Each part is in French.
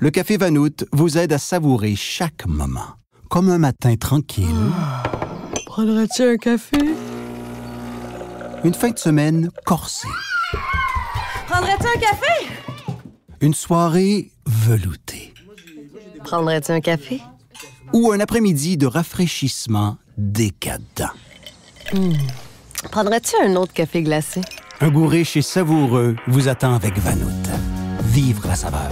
Le Café Vanout vous aide à savourer chaque moment. Comme un matin tranquille. Prendrais-tu un café? Une fin de semaine corsée. Prendrais-tu un café? Une soirée veloutée. Prendrais-tu un café? Ou un après-midi de rafraîchissement décadent. Prendrais-tu un autre café glacé? Un goût riche et savoureux vous attend avec Vanout. Vivre la saveur.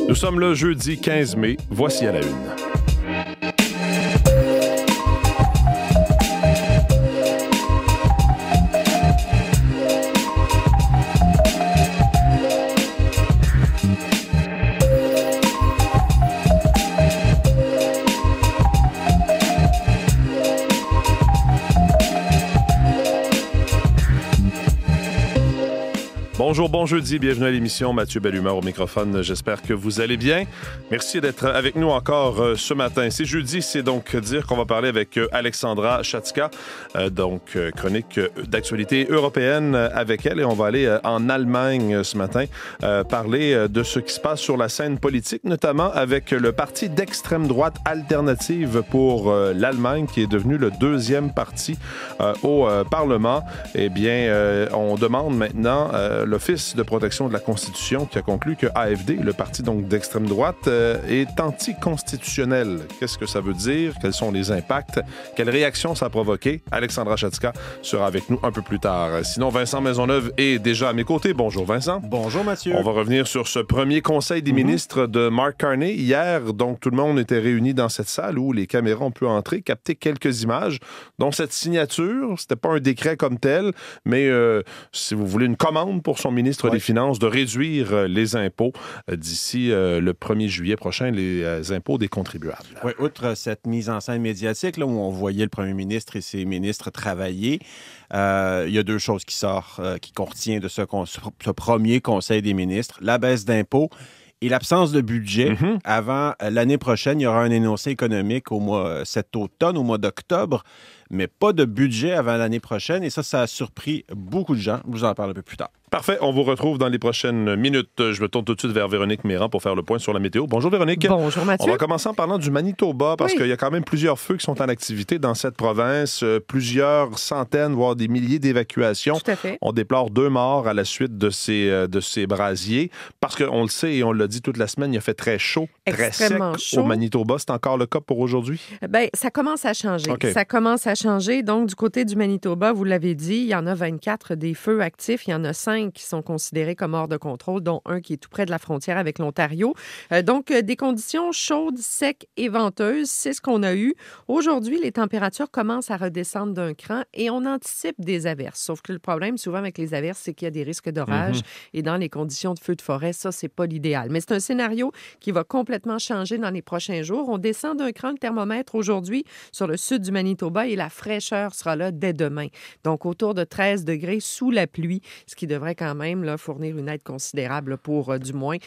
Nous sommes le jeudi 15 mai. Voici à la une. Bonjour, bon jeudi, bienvenue à l'émission. Mathieu Bellumeur au microphone, j'espère que vous allez bien. Merci d'être avec nous encore ce matin. C'est jeudi, c'est donc dire qu'on va parler avec Alexandra Chatzka, chronique d'actualité européenne avec elle. Et on va aller en Allemagne ce matin parler de ce qui se passe sur la scène politique, notamment avec le parti d'extrême droite Alternative pour l'Allemagne, qui est devenu le deuxième parti au Parlement. Eh bien, on demande maintenant l'Office de protection de la Constitution qui a conclu que AfD, le parti donc d'extrême droite, est anticonstitutionnel. Qu'est-ce que ça veut dire? Quels sont les impacts? Quelle réaction ça a provoqué? Alexandra Chatzka sera avec nous un peu plus tard. Sinon, Vincent Maisonneuve est déjà à mes côtés. Bonjour Vincent. Bonjour Mathieu. On va revenir sur ce premier conseil des ministres de Mark Carney. Hier, donc, tout le monde était réuni dans cette salle où les caméras ont pu entrer, capter quelques images, dont cette signature. C'était pas un décret comme tel, mais si vous voulez une commande pour son ministre des Finances de réduire les impôts d'ici le 1er juillet prochain, les impôts des contribuables. Oui, outre cette mise en scène médiatique là, où on voyait le premier ministre et ses ministres travailler, il y a deux choses qu'on retient de ce premier conseil des ministres. La baisse d'impôts et l'absence de budget. Avant l'année prochaine, il y aura un énoncé économique cet automne, au mois d'octobre, mais pas de budget avant l'année prochaine. Et ça a surpris beaucoup de gens. Je vous en parle un peu plus tard. Parfait. On vous retrouve dans les prochaines minutes. Je me tourne tout de suite vers Véronique Méran pour faire le point sur la météo. Bonjour Véronique. Bonjour Mathieu. On va commencer en parlant du Manitoba parce qu'il y a quand même plusieurs feux qui sont en activité dans cette province. Plusieurs centaines, voire des milliers d'évacuations. Tout à fait. On déplore 2 morts à la suite de ces brasiers parce qu'on le sait et on l'a dit toute la semaine, il a fait très chaud, très sec chaud. au Manitoba. C'est encore le cas pour aujourd'hui? Bien, ça commence à changer. Okay. Ça commence à changer. Donc, du côté du Manitoba, vous l'avez dit, il y en a 24 des feux actifs. Il y en a 5 qui sont considérés comme hors de contrôle, dont un qui est tout près de la frontière avec l'Ontario. Donc, des conditions chaudes, secs et venteuses, c'est ce qu'on a eu. Aujourd'hui, les températures commencent à redescendre d'un cran et on anticipe des averses. Sauf que le problème, souvent, avec les averses, c'est qu'il y a des risques d'orage. Et dans les conditions de feu de forêt, ça, c'est pas l'idéal. Mais c'est un scénario qui va complètement changer dans les prochains jours. On descend d'un cran le thermomètre aujourd'hui sur le sud du Manitoba et la fraîcheur sera là dès demain. Donc, autour de 13 degrés sous la pluie, ce qui devrait quand même là, fournir une aide considérable pour, du moins,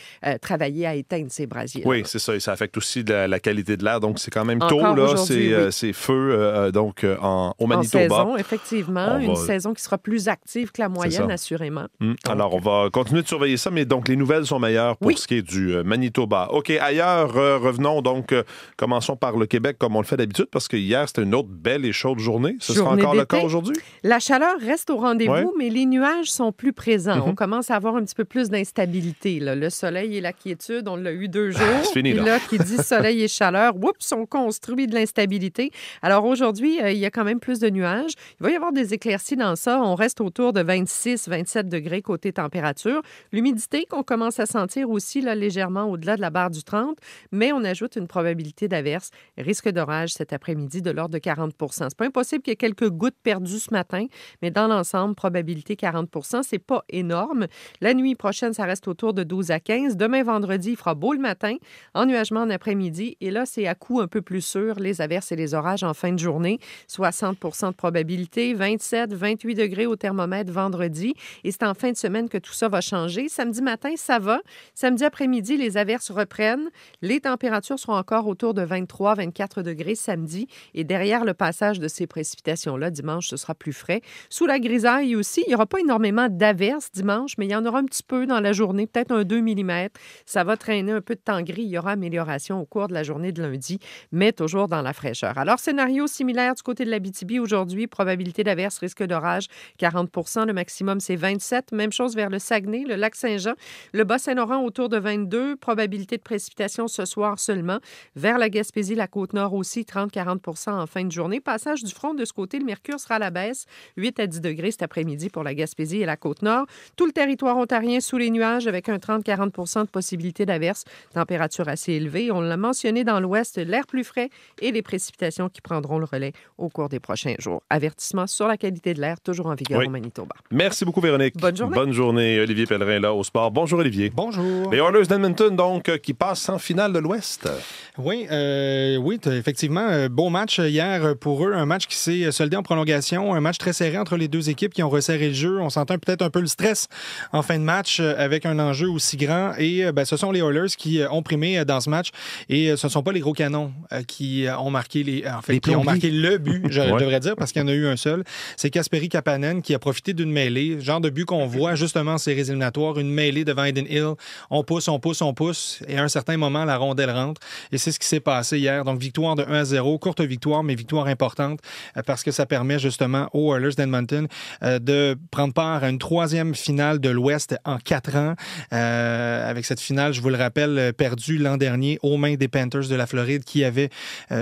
travailler à éteindre ces brasiers. Oui, c'est ça. Et ça affecte aussi la qualité de l'air. Donc, c'est quand même encore tôt, là, oui. ces feux au Manitoba. En saison, effectivement. Une saison qui sera plus active que la moyenne, assurément. Alors, on va continuer de surveiller ça, mais donc, les nouvelles sont meilleures pour ce qui est du Manitoba. OK, ailleurs, revenons donc, commençons par le Québec comme on le fait d'habitude, parce que hier, c'était une autre belle et chaude journée. Ce sera encore le cas aujourd'hui? La chaleur reste au rendez-vous, mais les nuages sont plus présents. On commence à avoir un petit peu plus d'instabilité. Là. Le soleil et la quiétude, on l'a eu 2 jours. C'est fini, là. Et là, qui dit soleil et chaleur, oups, on construit de l'instabilité. Alors aujourd'hui, il y a quand même plus de nuages. Il va y avoir des éclaircies dans ça. On reste autour de 26-27 degrés côté température. L'humidité qu'on commence à sentir aussi là, légèrement au-delà de la barre du 30, mais on ajoute une probabilité d'averse. Risque d'orage cet après-midi de l'ordre de 40 %. C'est pas impossible qu'il y ait quelques gouttes perdues ce matin, mais dans l'ensemble, probabilité 40 %. C'est pas énorme. La nuit prochaine, ça reste autour de 12 à 15. Demain, vendredi, il fera beau le matin, ennuagement en après-midi. Et là, c'est à coup un peu plus sûr, les averses et les orages en fin de journée. 60 % de probabilité, 27-28 degrés au thermomètre vendredi. Et c'est en fin de semaine que tout ça va changer. Samedi matin, ça va. Samedi après-midi, les averses reprennent. Les températures seront encore autour de 23-24 degrés samedi et derrière le passage de ces précipitations-là, dimanche, ce sera plus frais. Sous la grisaille aussi, il n'y aura pas énormément d'averses dimanche, mais il y en aura un petit peu dans la journée, peut-être un 2 mm. Ça va traîner un peu de temps gris. Il y aura amélioration au cours de la journée de lundi, mais toujours dans la fraîcheur. Alors, scénario similaire du côté de l'Abitibi aujourd'hui, probabilité d'averse, risque d'orage, 40 %. Le maximum, c'est 27. Même chose vers le Saguenay, le Lac-Saint-Jean. Le Bas-Saint-Laurent autour de 22. Probabilité de précipitation ce soir seulement. Vers la Gaspésie, la Côte-Nord aussi, 30-40 % en fin de journée. Passage du front de ce côté, le mercure sera à la baisse, 8 à 10 degrés cet après-midi pour la Gaspésie et la Côte-Nord. Tout le territoire ontarien sous les nuages avec un 30-40 % de possibilité d'averse. Température assez élevée. On l'a mentionné dans l'ouest, l'air plus frais et les précipitations qui prendront le relais au cours des prochains jours. Avertissement sur la qualité de l'air, toujours en vigueur au Manitoba. Merci beaucoup, Véronique. Bonne journée. Bonne journée. Olivier Pellerin, là, au sport. Bonjour, Olivier. Bonjour. Les Oilers d'Edmonton, donc, qui passent en finale de l'Ouest. Oui, effectivement, beau match hier pour eux. Un match qui s'est soldé en prolongation. Un match très serré entre les deux équipes qui ont resserré le jeu. On sentait peut-être un peu le stress en fin de match avec un enjeu aussi grand. Et ce sont les Oilers qui ont primé dans ce match. Et ce ne sont pas les gros canons qui ont marqué ont marqué le but, je devrais dire, parce qu'il y en a eu un seul. C'est Kasperi Kapanen qui a profité d'une mêlée, genre de but qu'on voit justement en séries éliminatoires, une mêlée devant Eden Hill. On pousse, et à un certain moment, la rondelle rentre. Et c'est ce qui s'est passé hier. Donc, victoire de 1-0, courte victoire, mais victoire importante parce que ça permet justement aux Oilers d'Edmonton de prendre part à une troisième finale de l'Ouest en 4 ans. Avec cette finale, je vous le rappelle, perdue l'an dernier aux mains des Panthers de la Floride qui avaient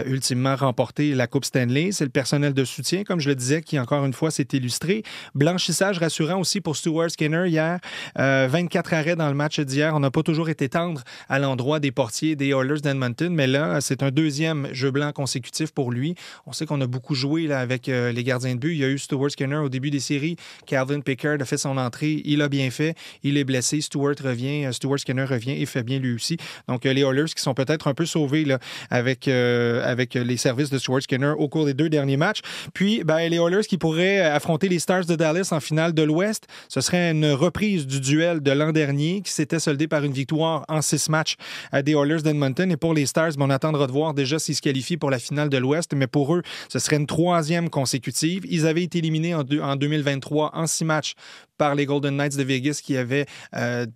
ultimement remporté la Coupe Stanley. C'est le personnel de soutien, comme je le disais, qui encore une fois s'est illustré. Blanchissage rassurant aussi pour Stuart Skinner hier. 24 arrêts dans le match d'hier. On n'a pas toujours été tendre à l'endroit des portiers des Oilers d'Edmonton, mais là, c'est un deuxième jeu blanc consécutif pour lui. On sait qu'on a beaucoup joué là, avec les gardiens de but. Il y a eu Stuart Skinner au début des séries. Calvin Pickard a fait son entrée. Il a bien fait. Il est blessé. Stuart Skinner revient et fait bien lui aussi. Donc, les Oilers qui sont peut-être un peu sauvés là, avec les services de Stuart Skinner au cours des 2 derniers matchs. Puis, les Oilers qui pourraient affronter les Stars de Dallas en finale de l'Ouest, ce serait une reprise du duel de l'an dernier qui s'était soldé par une victoire en 6 matchs des Oilers d'Edmonton. Et pour les Stars, on attendra de voir déjà s'ils se qualifient pour la finale de l'Ouest, mais pour eux, ce serait une 3e consécutive. Ils avaient été éliminés en 2023 en 6 matchs par les Golden Knights de Vegas qui avaient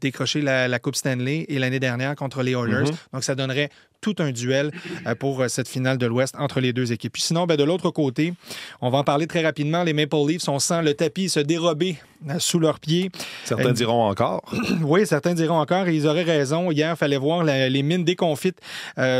décroché la Coupe Stanley et l'année dernière contre les Oilers. Donc, ça donnerait tout un duel pour cette finale de l'Ouest entre les deux équipes. Puis sinon, de l'autre côté, on va en parler très rapidement. Les Maple Leafs, on sent le tapis se dérober sous leurs pieds. Certains diront encore. Oui, certains diront encore et ils auraient raison. Hier, il fallait voir les mines déconfites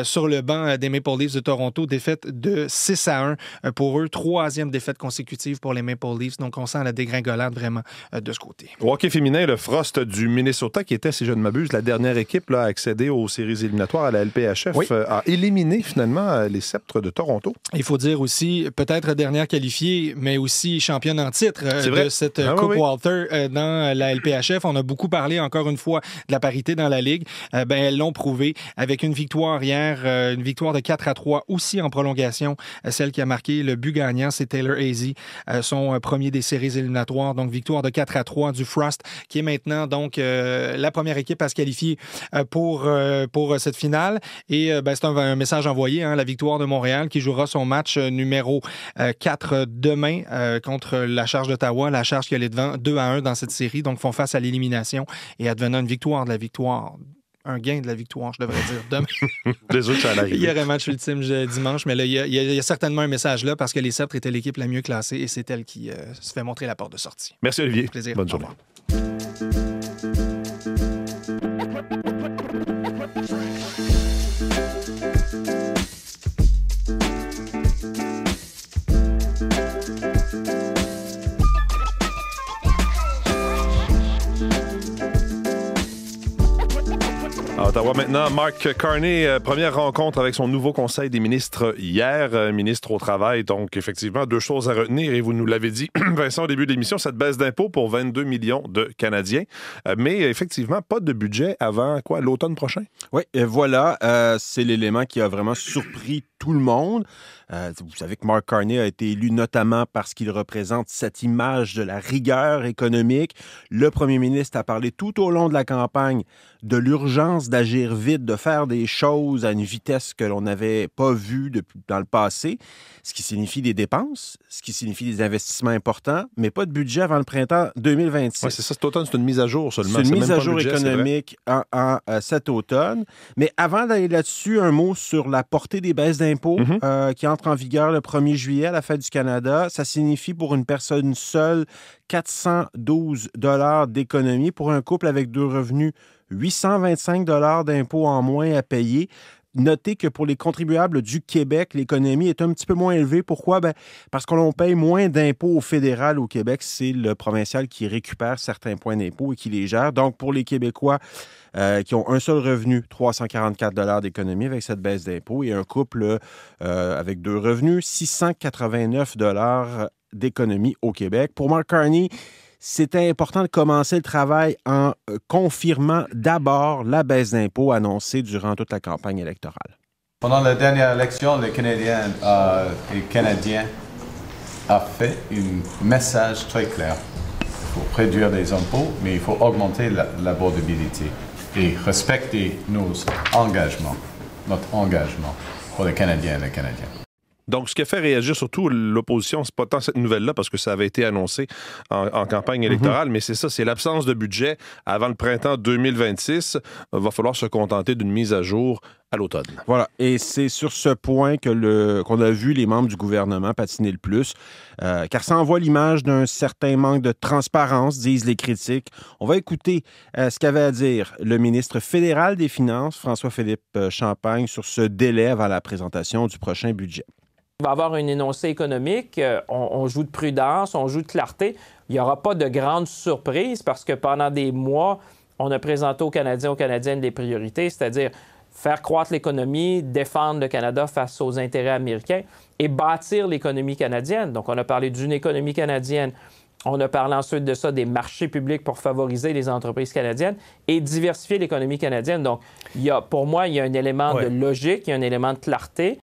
sur le banc des Maple Leafs de Toronto. Défaite de 6-1 pour eux. 3e défaite consécutive pour les Maple Leafs. Donc, on sent la dégringolade vraiment de ce côté. Au hockey féminin, le Frost du Minnesota, qui était, si je ne m'abuse, la dernière équipe là, à accéder aux séries éliminatoires à la LPHF, a éliminé finalement les Sceptres de Toronto. Il faut dire aussi, peut-être dernière qualifiée, mais aussi championne en titre de cette Coupe Walter dans la LPHF. On a beaucoup parlé, encore une fois, de la parité dans la Ligue. Elles l'ont prouvé avec une victoire hier, une victoire de 4-3, aussi en prolongation. Celle qui a marqué le but gagnant, c'est Taylor Hazy, son premier des séries éliminatoires. Donc, victoire de 4-3 du Frost, qui est maintenant donc la première équipe à se qualifier pour cette finale. Et c'est un message envoyé, la victoire de Montréal qui jouera son match numéro 4 demain contre la Charge d'Ottawa. La Charge qui allait devant 2-1 dans cette série, donc font face à l'élimination et advenant une victoire de la victoire. Un gain de la victoire, je devrais dire, demain. Désolé, ça Il y aurait un match ultime dimanche, mais là, il y a certainement un message là parce que les Sceptres étaient l'équipe la mieux classée et c'est elle qui se fait montrer la porte de sortie. Merci, Olivier. Plaisir. Bonne journée. À Ottawa maintenant, Mark Carney, première rencontre avec son nouveau conseil des ministres hier, ministre au travail. Donc, effectivement, 2 choses à retenir. Et vous nous l'avez dit, Vincent, au début de l'émission, cette baisse d'impôts pour 22 millions de Canadiens. Mais effectivement, pas de budget avant l'automne prochain? Oui, et voilà, c'est l'élément qui a vraiment surpris tout le monde. Vous savez que Mark Carney a été élu notamment parce qu'il représente cette image de la rigueur économique. Le premier ministre a parlé tout au long de la campagne de l'urgence d'agir vite, de faire des choses à une vitesse que l'on n'avait pas vue dans le passé, ce qui signifie des dépenses, ce qui signifie des investissements importants, mais pas de budget avant le printemps 2026. Oui, c'est ça, cet automne, c'est une mise à jour seulement. C'est une mise à jour budget, économique cet automne. Mais avant d'aller là-dessus, un mot sur la portée des baisses d'impôts qui entrent en vigueur le 1er juillet à la Fête du Canada. Ça signifie pour une personne seule 412 $ d'économie. Pour un couple avec 2 revenus, 825 $ d'impôts en moins à payer. Notez que pour les contribuables du Québec, l'économie est un petit peu moins élevée. Pourquoi? Parce qu'on paye moins d'impôts au fédéral au Québec. C'est le provincial qui récupère certains points d'impôt et qui les gère. Donc, pour les Québécois qui ont un seul revenu, 344 $ d'économie avec cette baisse d'impôts. Et un couple avec 2 revenus, 689 $ d'économie au Québec. Pour Mark Carney, c'était important de commencer le travail en confirmant d'abord la baisse d'impôts annoncée durant toute la campagne électorale. Pendant la dernière élection, les Canadiens ont fait un message très clair. Il faut réduire les impôts, mais il faut augmenter l'abordabilité et respecter notre engagement pour les Canadiens et les Canadiennes. Donc, ce qui a fait réagir surtout l'opposition, c'est pas tant cette nouvelle-là, parce que ça avait été annoncé en campagne électorale, mais c'est ça, c'est l'absence de budget avant le printemps 2026. Il va falloir se contenter d'une mise à jour à l'automne. Voilà, et c'est sur ce point qu'on a vu les membres du gouvernement patiner le plus, car ça envoie l'image d'un certain manque de transparence, disent les critiques. On va écouter ce qu'avait à dire le ministre fédéral des Finances, François-Philippe Champagne, sur ce délai avant la présentation du prochain budget. Il va y avoir un énoncé économique, on joue de prudence, on joue de clarté. Il n'y aura pas de grandes surprises parce que pendant des mois, on a présenté aux Canadiens, aux Canadiennes des priorités, c'est-à-dire faire croître l'économie, défendre le Canada face aux intérêts américains et bâtir l'économie canadienne. Donc, on a parlé d'une économie canadienne. On a parlé ensuite de ça, des marchés publics pour favoriser les entreprises canadiennes et diversifier l'économie canadienne. Donc, pour moi, il y a un élément de logique, il y a un élément de clarté.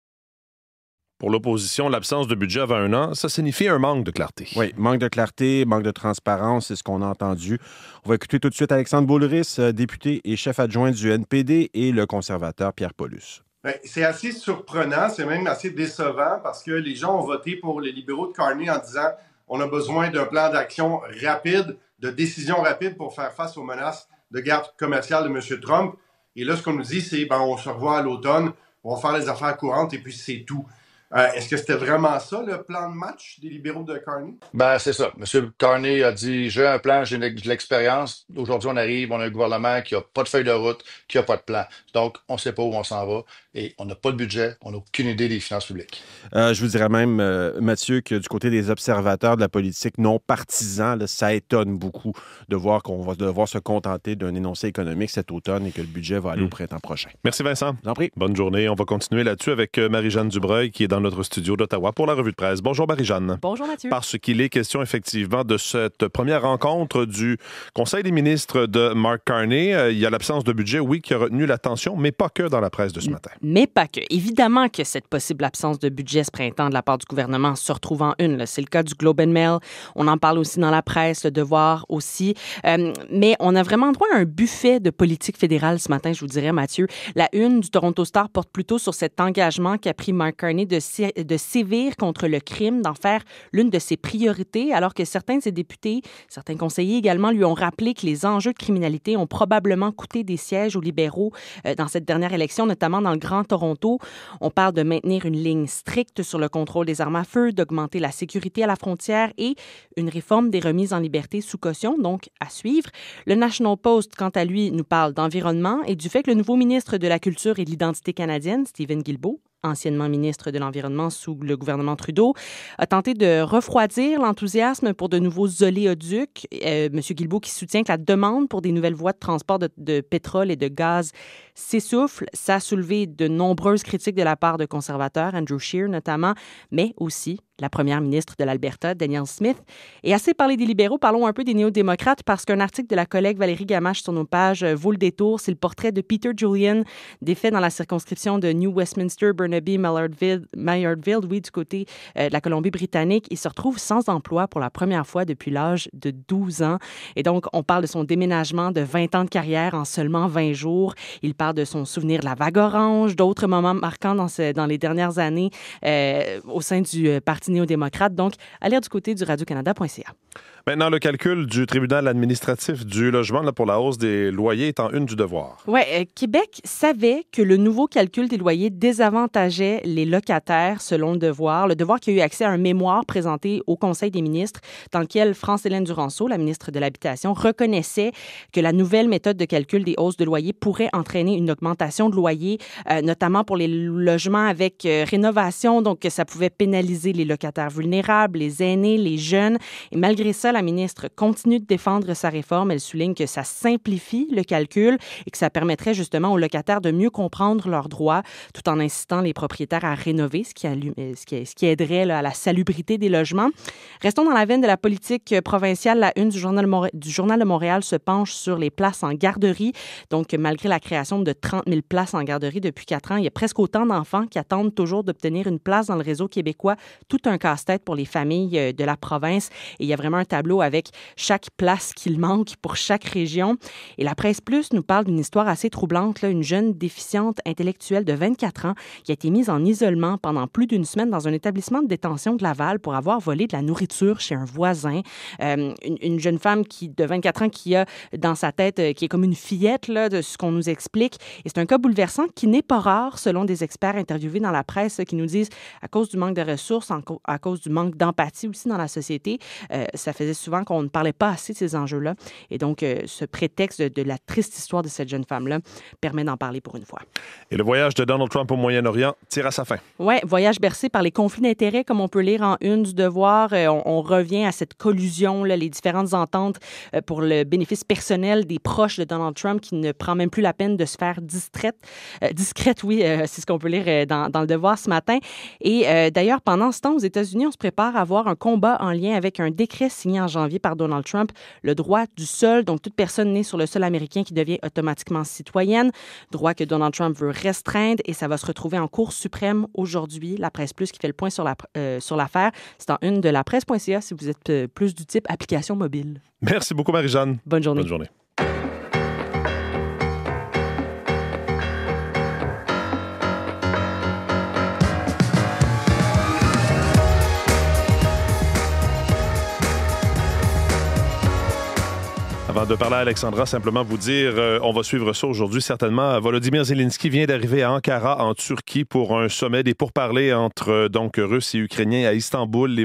Pour l'opposition, l'absence de budget avant 1 an, ça signifie un manque de clarté. Oui, manque de clarté, manque de transparence, c'est ce qu'on a entendu. On va écouter tout de suite Alexandre Boulris, député et chef adjoint du NPD, et le conservateur Pierre Paulus. Bien, c'est assez surprenant, c'est même assez décevant parce que les gens ont voté pour les libéraux de Carney en disant on a besoin d'un plan d'action rapide, de décision rapide pour faire face aux menaces de guerre commerciale de M. Trump. Et là, ce qu'on nous dit, c'est on se revoit à l'automne, on va faire les affaires courantes et puis c'est tout. Est-ce que c'était vraiment ça, le plan de match des libéraux de Carney? Ben, c'est ça. M. Carney a dit, j'ai un plan, j'ai de l'expérience. Aujourd'hui, on arrive, on a un gouvernement qui n'a pas de feuille de route, qui n'a pas de plan. Donc, on ne sait pas où on s'en va et on n'a pas de budget, on n'a aucune idée des finances publiques. Je vous dirais même, Mathieu, que du côté des observateurs de la politique non partisans, là, ça étonne beaucoup de voir qu'on va devoir se contenter d'un énoncé économique cet automne et que le budget va aller au printemps prochain. Merci Vincent. Je vous en prie. Bonne journée. On va continuer là-dessus avec Marie-Jeanne Dubreuil qui est dans notre studio d'Ottawa pour la revue de presse. Bonjour Marie-Jeanne. Bonjour Mathieu. Parce qu'il est question effectivement de cette première rencontre du Conseil des ministres de Mark Carney. Il y a l'absence de budget, oui, qui a retenu l'attention, mais pas que dans la presse de ce matin. Mais pas que. Évidemment que cette possible absence de budget ce printemps de la part du gouvernement se retrouve en une. Là. C'est le cas du Globe and Mail. On en parle aussi dans la presse, Le Devoir aussi. Mais on a vraiment droit à un buffet de politique fédérale ce matin, je vous dirais, Mathieu. La une du Toronto Star porte plutôt sur cet engagement qu'a pris Mark Carney de sévir contre le crime, d'en faire l'une de ses priorités, alors que certains de ses députés, certains conseillers également, lui ont rappelé que les enjeux de criminalité ont probablement coûté des sièges aux libéraux dans cette dernière élection, notamment dans le Grand Toronto. On parle de maintenir une ligne stricte sur le contrôle des armes à feu, d'augmenter la sécurité à la frontière et une réforme des remises en liberté sous caution, donc à suivre. Le National Post, quant à lui, nous parle d'environnement et du fait que le nouveau ministre de la Culture et de l'Identité canadienne, Stephen Guilbeault, anciennement ministre de l'Environnement sous le gouvernement Trudeau, a tenté de refroidir l'enthousiasme pour de nouveaux oléoducs. M. Guilbeault qui soutient que la demande pour des nouvelles voies de transport de pétrole et de gaz s'essouffle. Ça a soulevé de nombreuses critiques de la part de conservateurs, Andrew Scheer notamment, mais aussi la première ministre de l'Alberta, Danielle Smith. Et assez parlé des libéraux, parlons un peu des néo-démocrates parce qu'un article de la collègue Valérie Gamache sur nos pages vaut le détour. C'est le portrait de Peter Julian, défait dans la circonscription de New Westminster, Burnaby, Maillardville, du côté de la Colombie-Britannique. Il se retrouve sans emploi pour la première fois depuis l'âge de 12 ans. Et donc, on parle de son déménagement de 20 ans de carrière en seulement 20 jours. Il parle de son souvenir de la vague orange, d'autres moments marquants dans les dernières années au sein du Parti néo-démocrate. Donc, à lire du côté du radiocanada.ca. Maintenant, le calcul du tribunal administratif du logement là, pour la hausse des loyers est en une du devoir. Oui, Québec savait que le nouveau calcul des loyers désavantageait les locataires, selon le devoir. Le devoir qui a eu accès à un mémoire présenté au Conseil des ministres dans lequel France-Hélène Duranceau, la ministre de l'Habitation, reconnaissait que la nouvelle méthode de calcul des hausses de loyers pourrait entraîner une augmentation de loyer, notamment pour les logements avec rénovation, donc que ça pouvait pénaliser les locataires vulnérables, les aînés, les jeunes. Et malgré ça, la ministre continue de défendre sa réforme. Elle souligne que ça simplifie le calcul et que ça permettrait justement aux locataires de mieux comprendre leurs droits tout en incitant les propriétaires à rénover, ce qui aiderait là, à la salubrité des logements. Restons dans la veine de la politique provinciale. La une du Journal de Montréal se penche sur les places en garderie. Donc, malgré la création de 30 000 places en garderie depuis 4 ans, il y a presque autant d'enfants qui attendent toujours d'obtenir une place dans le réseau québécois. Tout un casse-tête pour les familles de la province. Et il y a vraiment un tableau avec chaque place qu'il manque pour chaque région. Et la Presse Plus nous parle d'une histoire assez troublante, là, une jeune déficiente intellectuelle de 24 ans qui a été mise en isolement pendant plus d'une semaine dans un établissement de détention de Laval pour avoir volé de la nourriture chez un voisin. Une jeune femme de 24 ans qui a dans sa tête, qui est comme une fillette là, de ce qu'on nous explique. Et c'est un cas bouleversant qui n'est pas rare, selon des experts interviewés dans la presse qui nous disent, à cause du manque de ressources, à cause du manque d'empathie aussi dans la société, ça faisait souvent qu'on ne parlait pas assez de ces enjeux-là. Et donc, ce prétexte de la triste histoire de cette jeune femme-là permet d'en parler pour une fois. Et le voyage de Donald Trump au Moyen-Orient tire à sa fin. Oui, voyage bercé par les conflits d'intérêts, comme on peut lire en une du devoir. On revient à cette collusion, là, les différentes ententes pour le bénéfice personnel des proches de Donald Trump qui ne prend même plus la peine de se faire discrète, oui, c'est ce qu'on peut lire dans le devoir ce matin. Et d'ailleurs, pendant ce temps, aux États-Unis, on se prépare à avoir un combat en lien avec un décret signé en janvier par Donald Trump, le droit du sol, donc toute personne née sur le sol américain qui devient automatiquement citoyenne, droit que Donald Trump veut restreindre et ça va se retrouver en Cour suprême aujourd'hui. La Presse Plus qui fait le point sur l'affaire. C'est en une de la presse.ca si vous êtes plus du type application mobile. Merci beaucoup, Marie-Jeanne. Bonne journée. Bonne journée. Avant de parler à Alexandra, simplement vous dire, on va suivre ça aujourd'hui certainement. Volodymyr Zelensky vient d'arriver à Ankara, en Turquie, pour un sommet des pourparlers entre Russes et Ukrainiens à Istanbul. Les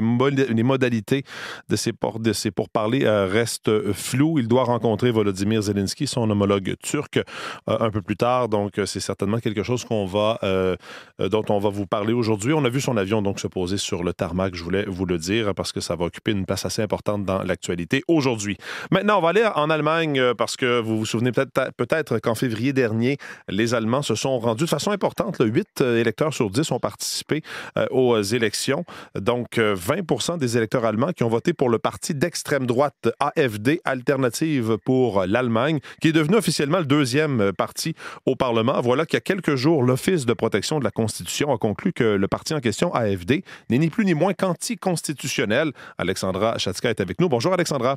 modalités de ces pourparlers restent floues. Il doit rencontrer Volodymyr Zelensky, son homologue turc, un peu plus tard. Donc, c'est certainement quelque chose dont on va vous parler aujourd'hui. On a vu son avion donc se poser sur le tarmac, je voulais vous le dire, parce que ça va occuper une place assez importante dans l'actualité aujourd'hui. Maintenant, on va aller en Allemagne parce que vous vous souvenez peut-être qu'en février dernier, les Allemands se sont rendus de façon importante. 8 électeurs sur 10 ont participé aux élections. Donc, 20% des électeurs allemands qui ont voté pour le parti d'extrême droite AfD, Alternative pour l'Allemagne, qui est devenu officiellement le deuxième parti au Parlement. Voilà qu'il y a quelques jours, l'Office de protection de la Constitution a conclu que le parti en question, AfD, n'est ni plus ni moins qu'anticonstitutionnel. Alexandra Chatzka est avec nous. Bonjour, Alexandra.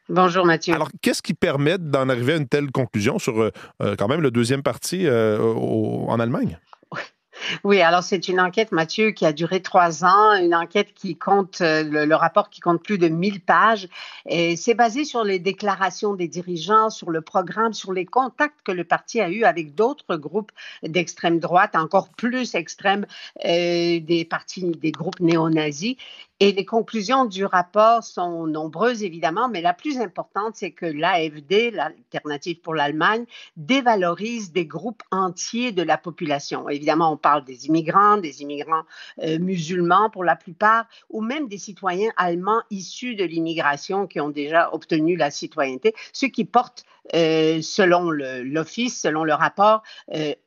Bonjour Mathieu. Alors, qu'est-ce qui permet d'en arriver à une telle conclusion sur quand même le deuxième parti en Allemagne? Oui, alors c'est une enquête, Mathieu, qui a duré 3 ans, une enquête qui compte, le rapport qui compte plus de 1000 pages. Et c'est basé sur les déclarations des dirigeants, sur le programme, sur les contacts que le parti a eus avec d'autres groupes d'extrême droite, encore plus extrêmes, des groupes néo-nazis. Et les conclusions du rapport sont nombreuses, évidemment, mais la plus importante, c'est que l'AfD, l'Alternative pour l'Allemagne, dévalorise des groupes entiers de la population. Évidemment, on parle des immigrants musulmans pour la plupart, ou même des citoyens allemands issus de l'immigration qui ont déjà obtenu la citoyenneté, ce qui porte selon l'Office, selon le rapport,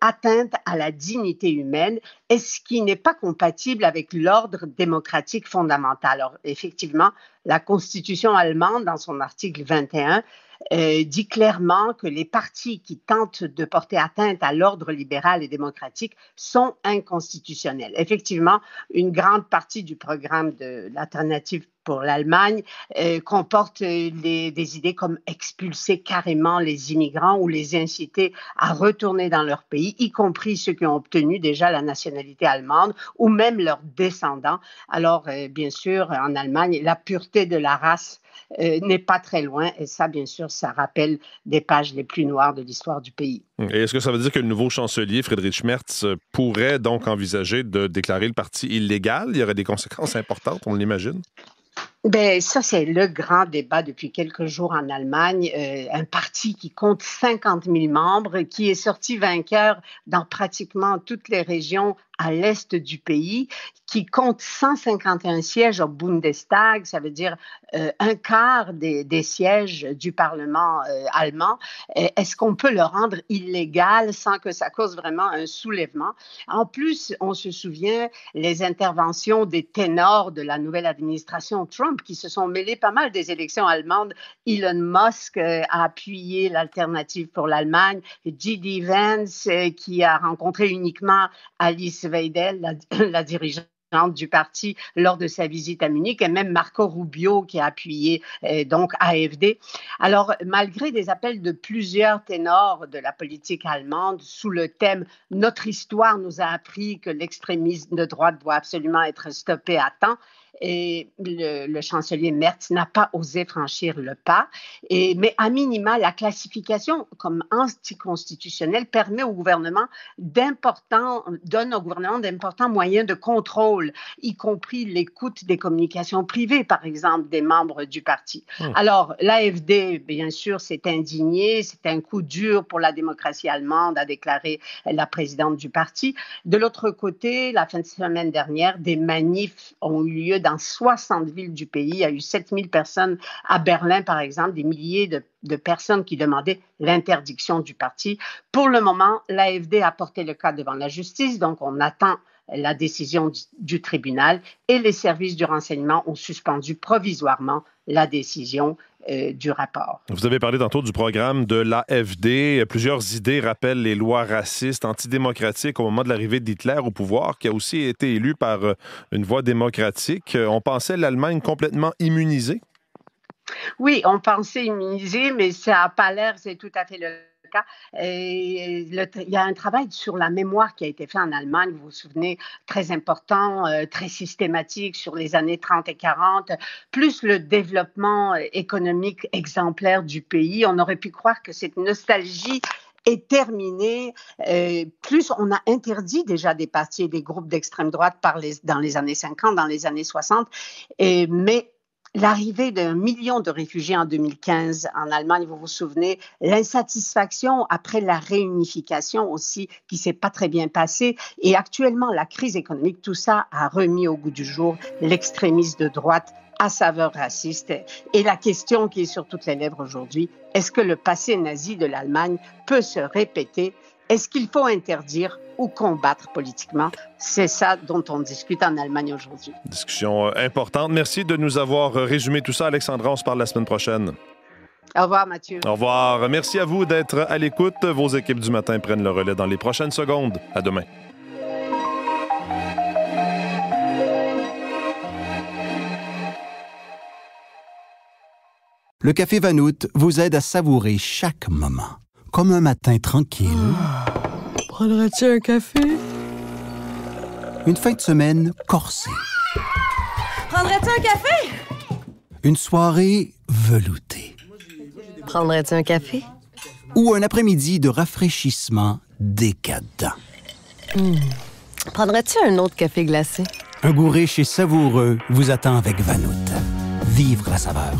atteinte à la dignité humaine, et ce qui n'est pas compatible avec l'ordre démocratique fondamental. Alors, effectivement, la Constitution allemande, dans son article 21, dit clairement que les partis qui tentent de porter atteinte à l'ordre libéral et démocratique sont inconstitutionnels. Effectivement, une grande partie du programme de l'Alternative pour l'Allemagne comporte des idées comme expulser carrément les immigrants ou les inciter à retourner dans leur pays, y compris ceux qui ont obtenu déjà la nationalité allemande ou même leurs descendants. Alors, bien sûr, en Allemagne, la pureté de la race n'est pas très loin. Et ça, bien sûr, ça rappelle des pages les plus noires de l'histoire du pays. Et est-ce que ça veut dire que le nouveau chancelier, Friedrich Merz, pourrait donc envisager de déclarer le parti illégal? Il y aurait des conséquences importantes, on l'imagine? Ben, ça, c'est le grand débat depuis quelques jours en Allemagne. Un parti qui compte 50 000 membres, qui est sorti vainqueur dans pratiquement toutes les régions à l'est du pays, qui compte 151 sièges au Bundestag, ça veut dire un quart des sièges du Parlement allemand. Est-ce qu'on peut le rendre illégal sans que ça cause vraiment un soulèvement? En plus, on se souvient les interventions des ténors de la nouvelle administration Trump qui se sont mêlés pas mal des élections allemandes. Elon Musk a appuyé l'Alternative pour l'Allemagne, J.D. Vance qui a rencontré uniquement Alice Weidel, la dirigeante du parti lors de sa visite à Munich, et même Marco Rubio qui a appuyé donc AfD. Alors, malgré des appels de plusieurs ténors de la politique allemande sous le thème « Notre histoire nous a appris que l'extrémisme de droite doit absolument être stoppé à temps », et le chancelier Merz n'a pas osé franchir le pas. Mais à minima, la classification comme anticonstitutionnelle donne au gouvernement d'importants moyens de contrôle, y compris l'écoute des communications privées, par exemple, des membres du parti. Alors, l'AfD, bien sûr, s'est indignée. C'est un coup dur pour la démocratie allemande, a déclaré la présidente du parti. De l'autre côté, la fin de semaine dernière, des manifs ont eu lieu dans 60 villes du pays. Il y a eu 7000 personnes à Berlin, par exemple, des milliers de personnes qui demandaient l'interdiction du parti. Pour le moment, l'AfD a porté le cas devant la justice, donc on attend la décision du tribunal et les services du renseignement ont suspendu provisoirement la décision du rapport. Vous avez parlé tantôt du programme de l'AfD. Plusieurs idées rappellent les lois racistes, antidémocratiques au moment de l'arrivée d'Hitler au pouvoir, qui a aussi été élu par une voie démocratique. On pensait l'Allemagne complètement immunisée? Oui, on pensait immunisée, mais ça n'a pas l'air, c'est tout à fait le cas. Il y a un travail sur la mémoire qui a été fait en Allemagne, vous vous souvenez, très important, très systématique sur les années 30 et 40, plus le développement économique exemplaire du pays. On aurait pu croire que cette nostalgie est terminée. Plus on a interdit déjà des partis et des groupes d'extrême droite dans les années 50, dans les années 60, mais l'arrivée d'1 million de réfugiés en 2015 en Allemagne, vous vous souvenez, l'insatisfaction après la réunification aussi qui ne s'est pas très bien passée et actuellement la crise économique, tout ça a remis au goût du jour l'extrémisme de droite à saveur raciste. Et la question qui est sur toutes les lèvres aujourd'hui, est-ce que le passé nazi de l'Allemagne peut se répéter? Est-ce qu'il faut interdire ou combattre politiquement? C'est ça dont on discute en Allemagne aujourd'hui. Discussion importante. Merci de nous avoir résumé tout ça. Alexandra, on se parle la semaine prochaine. Au revoir, Mathieu. Au revoir. Merci à vous d'être à l'écoute. Vos équipes du matin prennent le relais dans les prochaines secondes. À demain. Le Café Vanout vous aide à savourer chaque moment. Comme un matin tranquille. Prendrais-tu un café? Une fin de semaine corsée. Prendrais-tu un café? Une soirée veloutée. Prendrais-tu un café? Ou un après-midi de rafraîchissement décadent. Prendrais-tu un autre café glacé? Un goût riche et savoureux vous attend avec Vanout. Vivre la saveur.